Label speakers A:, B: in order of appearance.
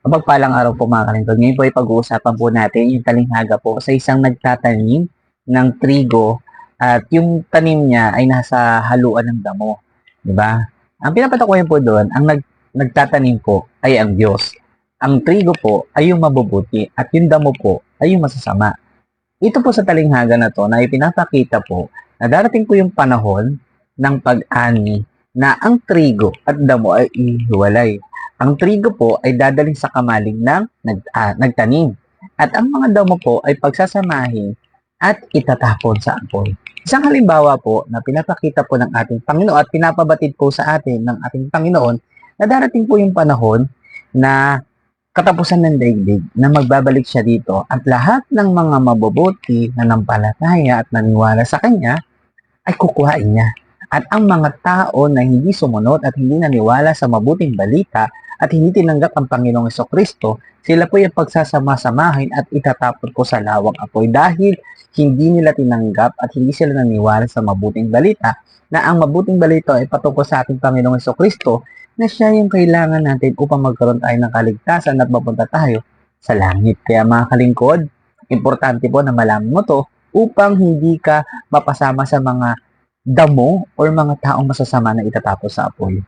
A: Mapagpalang araw po mga kalingkod. Ngayon po ay pag-uusapan po natin yung talinghaga po sa isang nagtatanim ng trigo at yung tanim niya ay nasa haluan ng damo. Di ba? Ang pinapatakuyan po doon, nagtatanim po ay ang Diyos. Ang trigo po ay yung mabubuti at yung damo po ay yung masasama. Ito po sa talinghaga na to na ipinapakita po na darating po yung panahon ng pag-ani na ang trigo at damo ay ihiwalay. Ang trigo po ay dadaling sa kamalig ng nagtanim. At ang mga damo po ay pagsasamahin at itatapon sa apoy. Isang halimbawa po na pinapakita po ng ating Panginoon at pinapabatid po sa atin ng ating Panginoon na darating po yung panahon na katapusan ng daigdig na magbabalik siya dito at lahat ng mga mabubuti na nampalataya at naniwala sa Kanya ay kukuhain niya. At ang mga tao na hindi sumunod at hindi naniwala sa mabuting balita at hindi tinanggap ang Panginoong Kristo, sila po yung pagsasama-samahin at itatapon po sa lawang apoy dahil hindi nila tinanggap at hindi sila naniwala sa mabuting balita na ang mabuting balita ay patungkol sa ating Panginoong Kristo na siya yung kailangan natin upang magkaroon tayo ng kaligtasan at mapunta tayo sa langit. Kaya mga kalingkod, importante po na malaman mo to upang hindi ka mapasama sa mga damo or mga taong masasama na itatapos sa apoy.